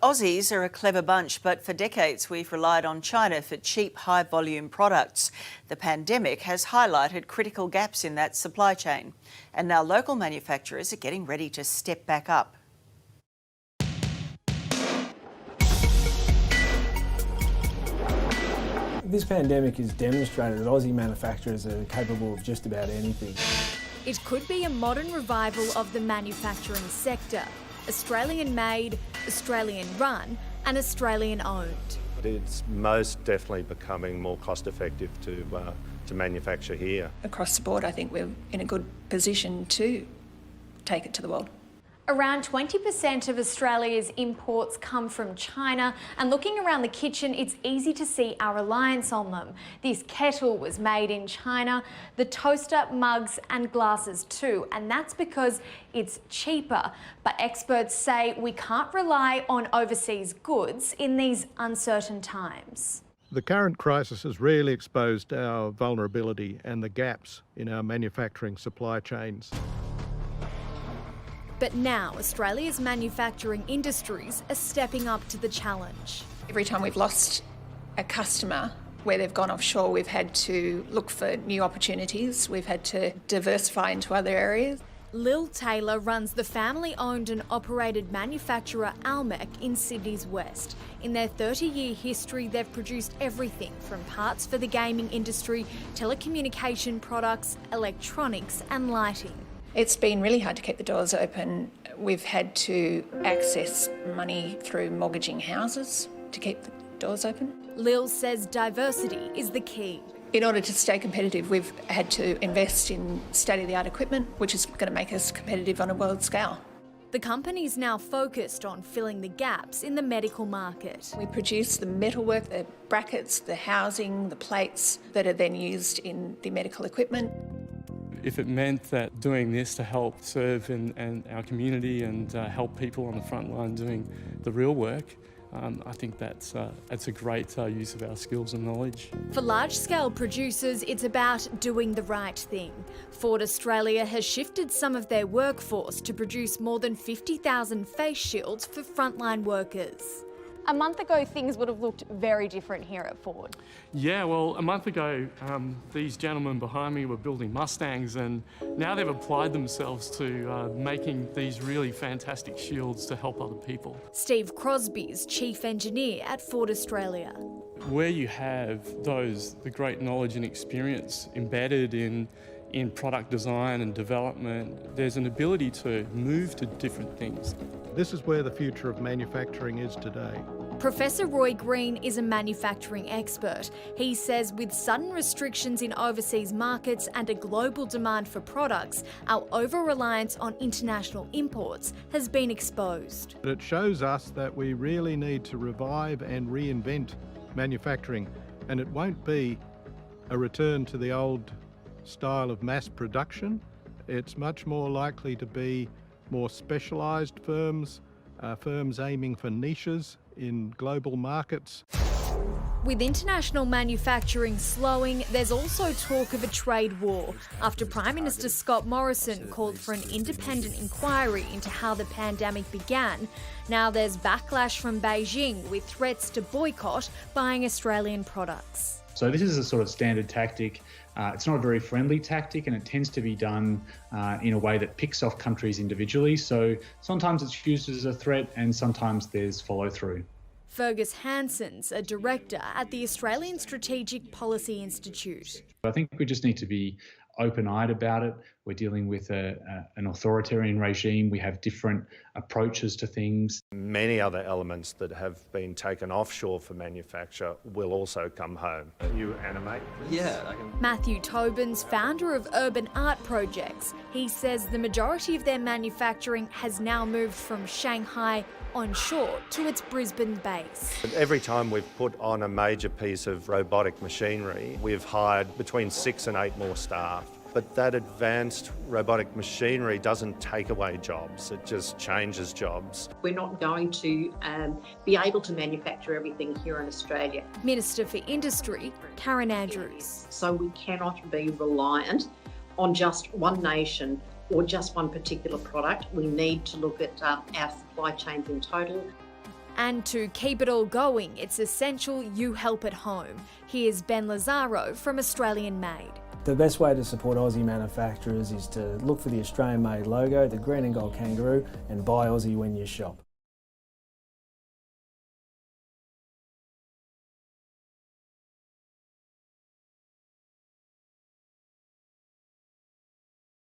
Aussies are a clever bunch, but for decades we've relied on China for cheap, high-volume products. The pandemic has highlighted critical gaps in that supply chain, and now local manufacturers are getting ready to step back up. This pandemic has demonstrated that Aussie manufacturers are capable of just about anything. It could be a modern revival of the manufacturing sector. Australian-made, Australian-run and Australian-owned. It's most definitely becoming more cost-effective to manufacture here. Across the board, I think we're in a good position to take it to the world. Around 20% of Australia's imports come from China, and looking around the kitchen, it's easy to see our reliance on them. This kettle was made in China, the toaster, mugs and glasses too, and that's because it's cheaper. But experts say we can't rely on overseas goods in these uncertain times. The current crisis has really exposed our vulnerability and the gaps in our manufacturing supply chains. But now Australia's manufacturing industries are stepping up to the challenge. Every time we've lost a customer where they've gone offshore, we've had to look for new opportunities. We've had to diversify into other areas. Lil Taylor runs the family-owned and operated manufacturer Almec in Sydney's West. In their 30-year history, they've produced everything from parts for the gaming industry, telecommunication products, electronics and lighting. It's been really hard to keep the doors open. We've had to access money through mortgaging houses to keep the doors open. Lil says diversity is the key. In order to stay competitive, we've had to invest in state-of-the-art equipment, which is going to make us competitive on a world scale. The company's now focused on filling the gaps in the medical market. We produce the metalwork, the brackets, the housing, the plates that are then used in the medical equipment. If it meant that doing this to help serve and our community and help people on the front line doing the real work, I think that's a great use of our skills and knowledge. For large-scale producers, it's about doing the right thing. Ford Australia has shifted some of their workforce to produce more than 50,000 face shields for frontline workers. A month ago, things would have looked very different here at Ford. Yeah, well, a month ago, these gentlemen behind me were building Mustangs, and now they've applied themselves to making these really fantastic shields to help other people. Steve Crosby is Chief Engineer at Ford Australia. Where you have the great knowledge and experience embedded in product design and development, there's an ability to move to different things. This is where the future of manufacturing is today. Professor Roy Green is a manufacturing expert. He says with sudden restrictions in overseas markets and a global demand for products, our over-reliance on international imports has been exposed. But it shows us that we really need to revive and reinvent manufacturing, and it won't be a return to the old style of mass production. It's much more likely to be more specialised firms, firms aiming for niches in global markets. With international manufacturing slowing, there's also talk of a trade war after Prime Minister Scott Morrison called for an independent inquiry into how the pandemic began. Now there's backlash from Beijing with threats to boycott buying Australian products. So this is a sort of standard tactic. It's not a very friendly tactic, and it tends to be done in a way that picks off countries individually. So sometimes it's used as a threat and sometimes there's follow-through. Fergus Hansen's a director at the Australian Strategic Policy Institute. I think we just need to be open-eyed about it. We're dealing with an authoritarian regime. We have different approaches to things. Many other elements that have been taken offshore for manufacture will also come home. You animate, please? Yeah, I can. Matthew Tobin's founder of Urban Art Projects. He says the majority of their manufacturing has now moved from Shanghai onshore to its Brisbane base. Every time we've put on a major piece of robotic machinery, we've hired between 6 and 8 more staff. But that advanced robotic machinery doesn't take away jobs, it just changes jobs. We're not going to be able to manufacture everything here in Australia. Minister for Industry, Karen Andrews. So we cannot be reliant on just one nation or just one particular product. We need to look at our supply chains in total. And to keep it all going, it's essential you help at home. Here's Ben Lazaro from Australian Made. The best way to support Aussie manufacturers is to look for the Australian Made logo, the green and gold kangaroo, and buy Aussie when you shop.